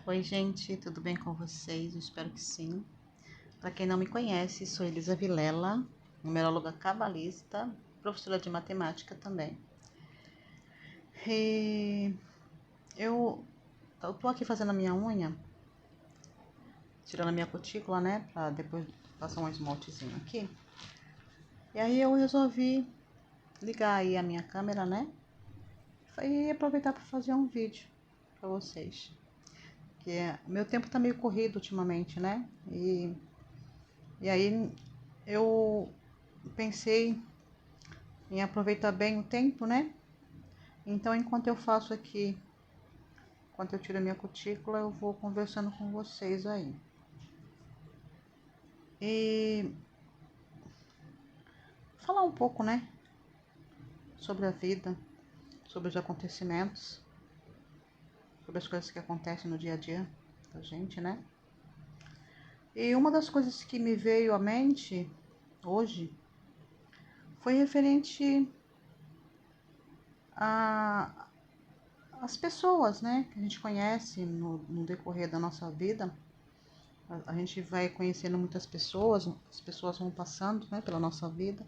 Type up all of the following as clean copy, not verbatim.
Oi, gente, tudo bem com vocês? Eu espero que sim. Para quem não me conhece, sou Elisa Vilela, numeróloga cabalista, professora de matemática também. E eu tô aqui fazendo a minha unha, tirando a minha cutícula, né, para depois passar um esmaltezinho aqui. E aí eu resolvi ligar aí a minha câmera, né, e aproveitar para fazer um vídeo para vocês. Meu tempo tá meio corrido ultimamente, né? E aí eu pensei em aproveitar bem o tempo, né? Então, enquanto eu faço aqui, enquanto eu tiro a minha cutícula, eu vou conversando com vocês aí. E falar um pouco, né? Sobre a vida, sobre os acontecimentos, sobre as coisas que acontecem no dia a dia da gente, né? E uma das coisas que me veio à mente hoje foi referente às pessoas, né? Que a gente conhece no decorrer da nossa vida. A gente vai conhecendo muitas pessoas, as pessoas vão passando, né, pela nossa vida.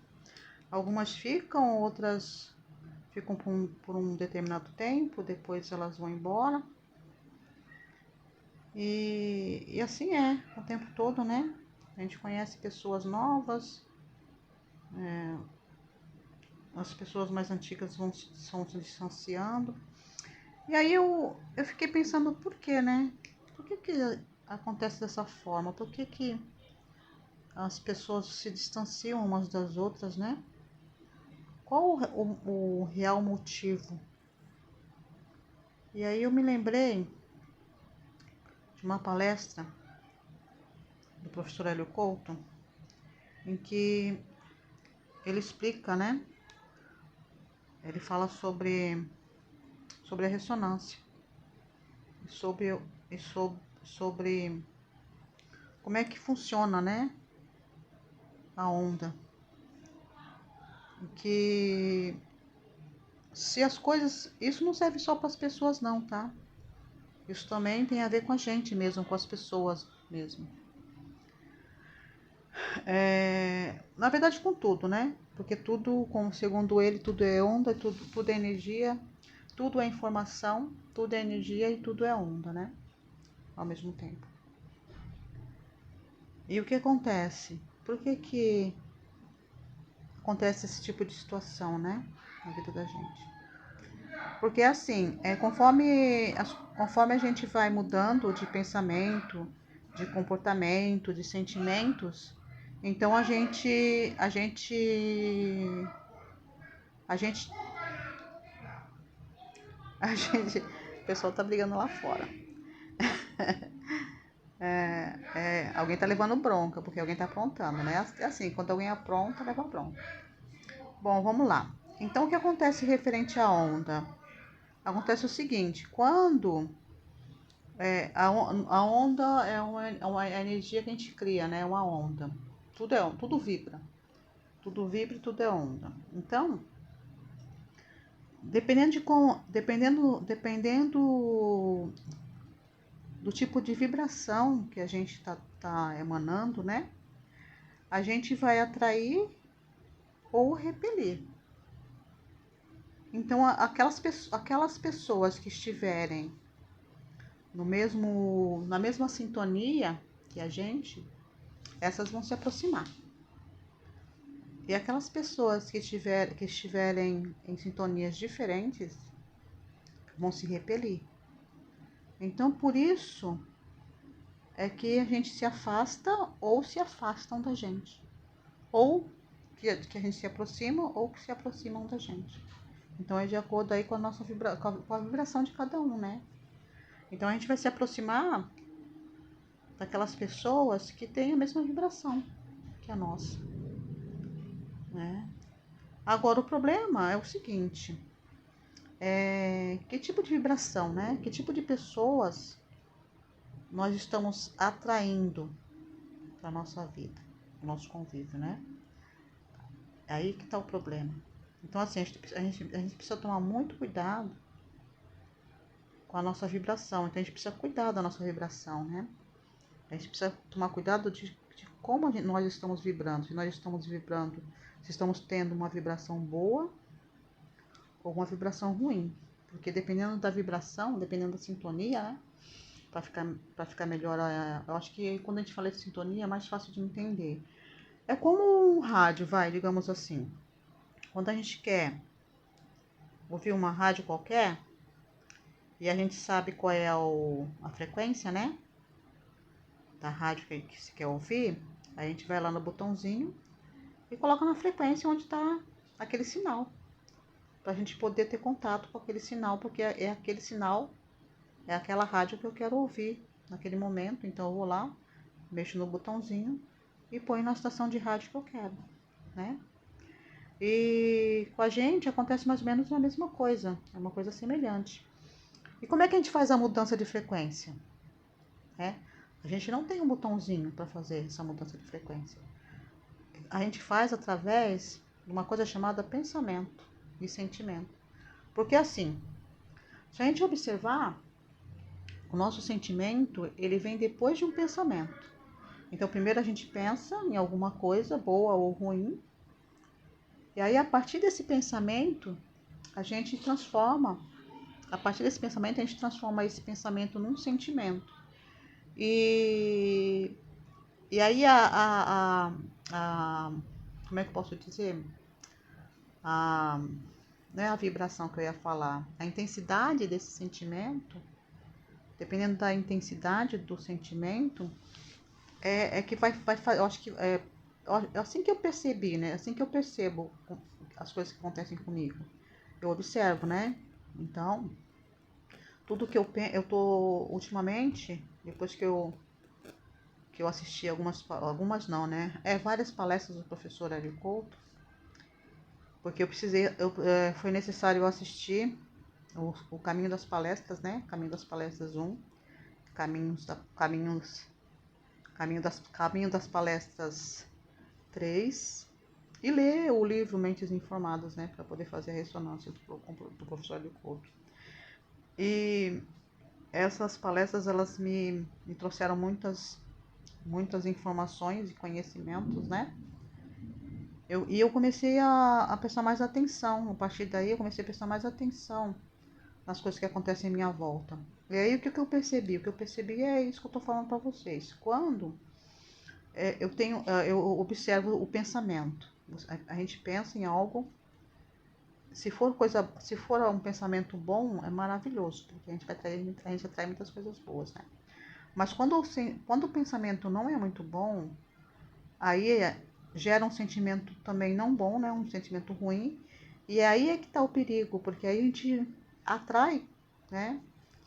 Algumas ficam, outras ficam por um determinado tempo, depois elas vão embora. E assim é, o tempo todo, né? A gente conhece pessoas novas, as pessoas mais antigas vão se distanciando. E aí eu fiquei pensando por quê, né? Por que acontece dessa forma? Por que as pessoas se distanciam umas das outras, né? Qual o real motivo? E aí eu me lembrei de uma palestra do professor Hélio Couto, em que ele explica, né? Ele fala sobre a ressonância, sobre, sobre como é que funciona, né? A onda. Que se as coisas. Isso não serve só para as pessoas, não, tá? Isso também tem a ver com a gente mesmo, com as pessoas mesmo. Na verdade, com tudo, né? Porque tudo, como segundo ele, tudo é onda, tudo é energia, tudo é informação, tudo é energia e tudo é onda, né? Ao mesmo tempo. E o que acontece? Por que acontece esse tipo de situação, né? Na vida da gente? Porque assim, conforme a gente vai mudando de pensamento, de comportamento, de sentimentos, então a gente, o pessoal tá brigando lá fora. Alguém tá levando bronca, porque alguém tá aprontando, né? Assim, quando alguém apronta, leva bronca. Bom, vamos lá. Então, o que acontece referente à onda? Acontece o seguinte, quando a onda é uma energia que a gente cria, né? Uma onda. Tudo vibra. Tudo vibra e tudo é onda. Então, dependendo do tipo de vibração que a gente tá emanando, né? A gente vai atrair ou repelir. Então, aquelas pessoas que estiverem na mesma sintonia que a gente, essas vão se aproximar. E aquelas pessoas que estiverem em sintonias diferentes vão se repelir. Então, por isso é que a gente se afasta ou se afastam da gente. Ou que a gente se aproxima ou que se aproximam da gente. Então, é de acordo aí com a nossa com a vibração de cada um, né? Então, a gente vai se aproximar daquelas pessoas que têm a mesma vibração que a nossa, né? Agora, o problema é o seguinte, que tipo de vibração, né? Que tipo de pessoas nós estamos atraindo para a nossa vida, para o nosso convívio, né? É aí que está o problema. Então, assim, a gente precisa tomar muito cuidado com a nossa vibração. Então a gente precisa cuidar da nossa vibração, né? A gente precisa tomar cuidado de como nós estamos vibrando. Se nós estamos vibrando, se estamos tendo uma vibração boa ou uma vibração ruim. Porque dependendo da vibração, dependendo da sintonia, né? Para ficar melhor, eu acho que quando a gente fala de sintonia é mais fácil de entender. É como um rádio, digamos assim. Quando a gente quer ouvir uma rádio qualquer e a gente sabe qual é a frequência, né? Da rádio que se quer ouvir, a gente vai lá no botãozinho e coloca na frequência onde está aquele sinal. Para a gente poder ter contato com aquele sinal, porque é aquele sinal, é aquela rádio que eu quero ouvir naquele momento. Então eu vou lá, mexo no botãozinho e põe na estação de rádio que eu quero, né? E com a gente acontece mais ou menos a mesma coisa, é uma coisa semelhante. E como é que a gente faz a mudança de frequência? A gente não tem um botãozinho para fazer essa mudança de frequência. A gente faz através de uma coisa chamada pensamento e sentimento. Porque assim, se a gente observar, o nosso sentimento, ele vem depois de um pensamento. Então, primeiro a gente pensa em alguma coisa, boa ou ruim, e aí a partir desse pensamento, a gente transforma esse pensamento num sentimento. E aí como é que eu posso dizer? Não é a vibração que eu ia falar, a intensidade desse sentimento, dependendo da intensidade do sentimento, é que vai eu acho que é assim que eu percebi, né? Assim que eu percebo as coisas que acontecem comigo. Eu observo, né? Então, tudo que eu tô ultimamente, depois que eu assisti algumas não, né? Várias palestras do professor Hélio Couto, porque foi necessário eu assistir o Caminho das Palestras, né? Caminho das Palestras 1, Caminho das Palestras 3 e ler o livro Mentes Informadas, né? Para poder fazer a ressonância do professor Hélio Couto. E essas palestras, elas me trouxeram muitas informações e conhecimentos, né? Eu comecei a prestar mais atenção. A partir daí, eu comecei a prestar mais atenção nas coisas que acontecem em minha volta. E aí, o que eu percebi? O que eu percebi é isso que eu estou falando para vocês. Quando eu observo o pensamento. A gente pensa em algo. Se for um pensamento bom, é maravilhoso, porque a gente atrai muitas coisas boas, né? Mas quando o pensamento não é muito bom, aí gera um sentimento também não bom, né? Um sentimento ruim. E aí é que está o perigo, porque aí a gente atrai, né?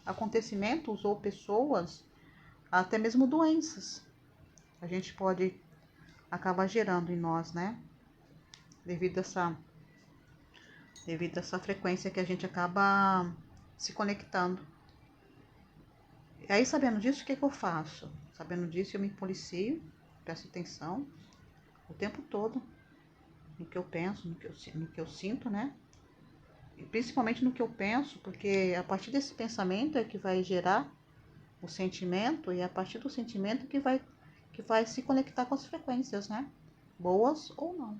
Acontecimentos ou pessoas, até mesmo doenças. A gente pode acabar gerando em nós, né? Devido a essa frequência que a gente acaba se conectando. E aí, sabendo disso, o que eu faço? Sabendo disso, eu me policio, presto atenção o tempo todo no que eu penso, no que eu sinto, né? E principalmente no que eu penso, porque a partir desse pensamento é que vai gerar o sentimento, e é a partir do sentimento que vai se conectar com as frequências, né? Boas ou não.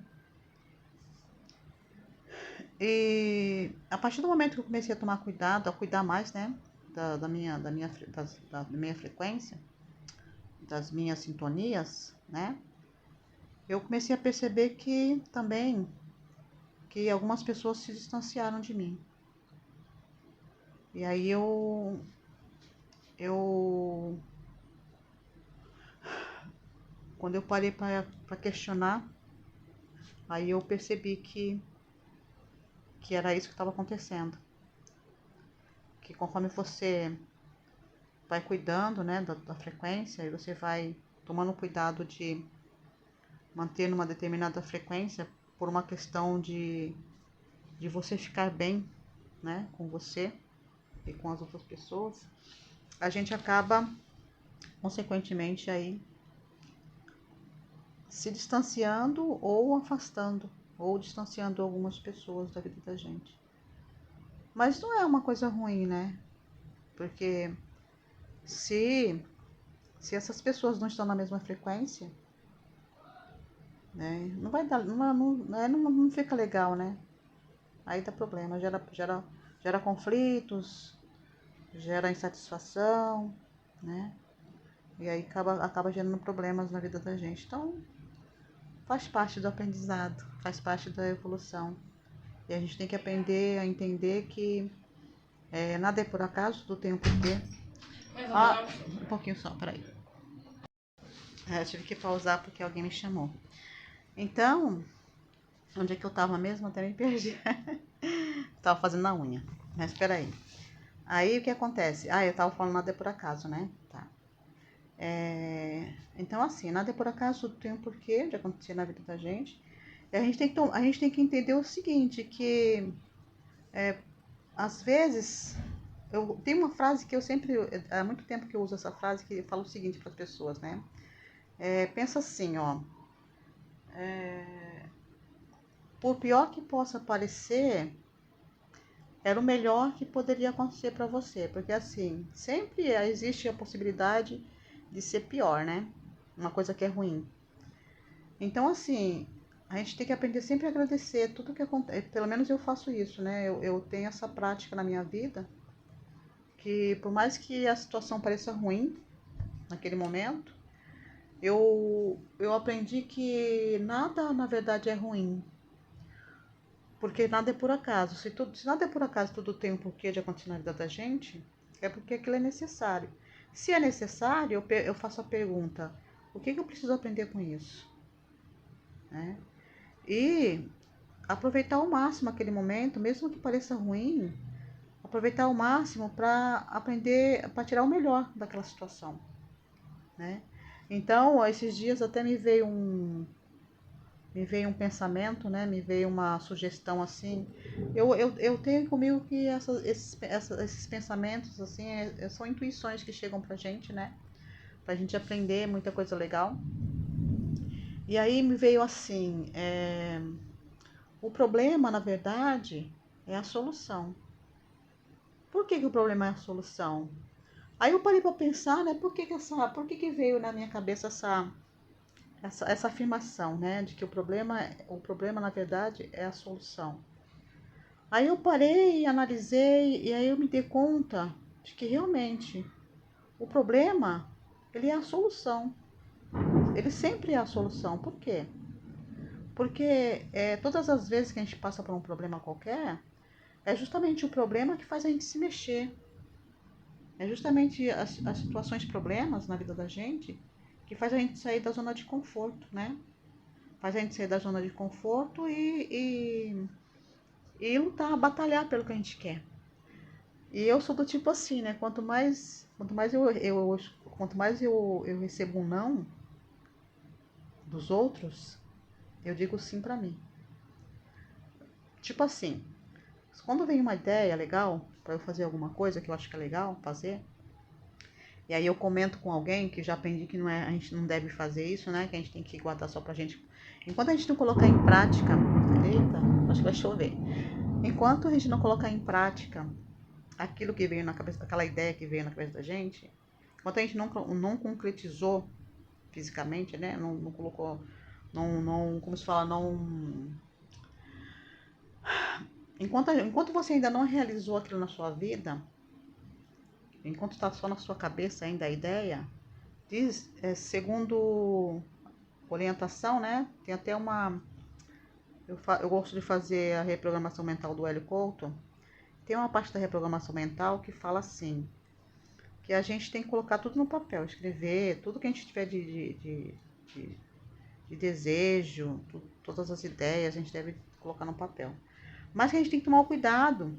E a partir do momento que eu comecei a tomar cuidado, a cuidar mais, né? Da minha frequência, das minhas sintonias, né? Eu comecei a perceber que também que algumas pessoas se distanciaram de mim. E aí quando eu parei para questionar, aí eu percebi que era isso que estava acontecendo. Que conforme você vai cuidando, né, da frequência, e você vai tomando cuidado de manter numa determinada frequência por uma questão de você ficar bem, né, com você e com as outras pessoas, a gente acaba, consequentemente, aí se distanciando ou afastando, ou distanciando algumas pessoas da vida da gente. Mas não é uma coisa ruim, né? Porque se essas pessoas não estão na mesma frequência, né, não vai dar, não fica legal, né? Aí dá problema, gera conflitos, gera insatisfação, né? E aí acaba gerando problemas na vida da gente. Então, faz parte do aprendizado, faz parte da evolução. E a gente tem que aprender a entender que nada é por acaso, tudo tem um porquê. Um pouquinho só, peraí. Eu tive que pausar porque alguém me chamou. Então, onde é que eu tava mesmo? Até me perdi. Tava fazendo a unha. Mas peraí. Aí o que acontece? Eu tava falando nada é por acaso, né? Tá. Então, assim, nada é por acaso, tudo tem um porquê de acontecer na vida da gente. E a gente tem que entender o seguinte, que às vezes tem uma frase que eu sempre, há muito tempo que eu uso essa frase, que fala o seguinte para as pessoas, né? Pensa assim, ó. Por pior que possa parecer, era o melhor que poderia acontecer para você, porque assim, sempre existe a possibilidade de ser pior, né? Uma coisa que é ruim. Então, assim, a gente tem que aprender sempre a agradecer tudo que acontece. Pelo menos eu faço isso, né? Eu tenho essa prática na minha vida, que por mais que a situação pareça ruim naquele momento, eu aprendi que nada na verdade é ruim, porque nada é por acaso. Se nada é por acaso, tudo tem um porquê de acontecer na vida da gente, é porque aquilo é necessário. Se é necessário, eu faço a pergunta: o que eu preciso aprender com isso? Né? E aproveitar ao máximo aquele momento, mesmo que pareça ruim, aproveitar ao máximo para aprender, para tirar o melhor daquela situação, né? Então, esses dias até me veio um pensamento, né? Me veio uma sugestão assim. Eu tenho comigo que esses pensamentos assim são intuições que chegam pra gente, né? Pra gente aprender muita coisa legal. E aí me veio assim, o problema, na verdade, é a solução. Por que o problema é a solução? Aí eu parei para pensar, né? Por que veio na minha cabeça essa afirmação, né? De que o problema, na verdade, é a solução. Aí eu parei e analisei, e aí eu me dei conta de que realmente o problema, ele é a solução. Ele sempre é a solução. Por quê? Porque todas as vezes que a gente passa por um problema qualquer, é justamente o problema que faz a gente se mexer. É justamente as situações, problemas na vida da gente que faz a gente sair da zona de conforto, né? Faz a gente sair da zona de conforto e lutar, batalhar pelo que a gente quer. E eu sou do tipo assim, né? Quanto mais eu recebo um não dos outros, eu digo sim pra mim. Tipo assim, quando vem uma ideia legal pra eu fazer alguma coisa que eu acho que é legal fazer, e aí eu comento com alguém que já aprendi que a gente não deve fazer isso, né? Que a gente tem que guardar só pra gente. Enquanto a gente não colocar em prática, eita, acho que vai chover. Enquanto a gente não colocar em prática aquilo que veio na cabeça, aquela ideia que veio na cabeça da gente, enquanto a gente não concretizou fisicamente, né? Não colocou, como se fala, não. Enquanto você ainda não realizou aquilo na sua vida, enquanto está só na sua cabeça ainda a ideia, diz, segundo orientação, né? Tem até uma. Eu gosto de fazer a reprogramação mental do Hélio Couto. Tem uma parte da reprogramação mental que fala assim, que a gente tem que colocar tudo no papel, escrever tudo que a gente tiver de desejo, todas as ideias, a gente deve colocar no papel. Mas que a gente tem que tomar o cuidado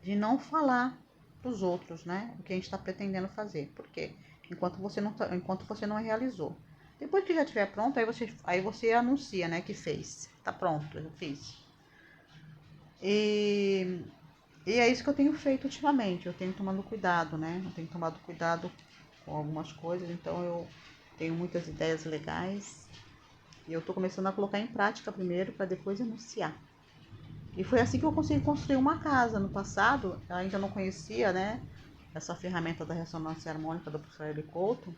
de não falar para os outros, né? O que a gente está pretendendo fazer. Por quê? Enquanto você não realizou. Depois que já estiver pronto, aí você anuncia, né, que fez. Tá pronto, eu fiz. E é isso que eu tenho feito ultimamente. Eu tenho tomado cuidado, né? Eu tenho tomado cuidado com algumas coisas. Então eu tenho muitas ideias legais. E eu tô começando a colocar em prática primeiro para depois anunciar. E foi assim que eu consegui construir uma casa. No passado, eu ainda não conhecia, né? essa ferramenta da ressonância harmônica do professor Hélio Couto,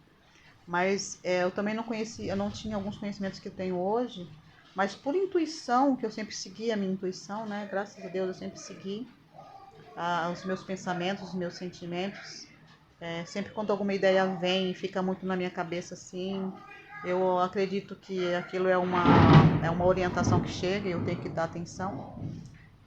mas eu também não conhecia, eu não tinha alguns conhecimentos que eu tenho hoje, mas por intuição, que eu sempre segui a minha intuição, né? Graças a Deus eu sempre segui os meus pensamentos, os meus sentimentos. Sempre quando alguma ideia vem e fica muito na minha cabeça assim, eu acredito que aquilo é uma orientação que chega e eu tenho que dar atenção.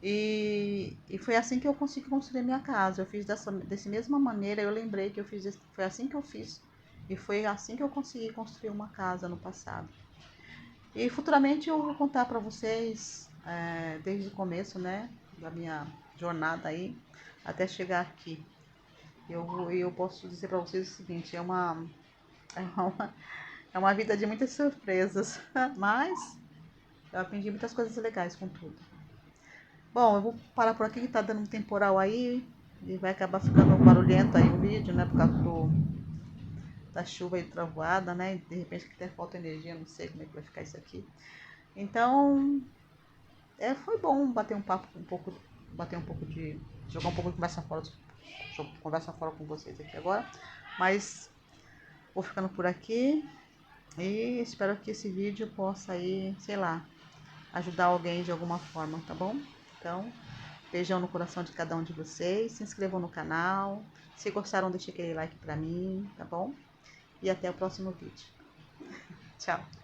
E foi assim que eu consegui construir minha casa. Eu fiz dessa mesma maneira, eu lembrei que foi assim que eu fiz. E foi assim que eu consegui construir uma casa no passado. E futuramente eu vou contar para vocês, desde o começo, né, da minha jornada aí, até chegar aqui. Eu posso dizer para vocês o seguinte, é uma, é uma vida de muitas surpresas, mas eu aprendi muitas coisas legais com tudo. Bom, eu vou parar por aqui que tá dando um temporal aí e vai acabar ficando barulhento aí o vídeo, né, por causa da chuva e trovoada, né, de repente que até falta energia, não sei como é que vai ficar isso aqui. Então, foi bom bater um papo bater um pouco de, jogar um pouco de conversa fora com vocês aqui agora, mas vou ficando por aqui e espero que esse vídeo possa aí, sei lá, ajudar alguém de alguma forma, tá bom? Então, beijão no coração de cada um de vocês, se inscrevam no canal, se gostaram deixe aquele like pra mim, tá bom? E até o próximo vídeo. Tchau!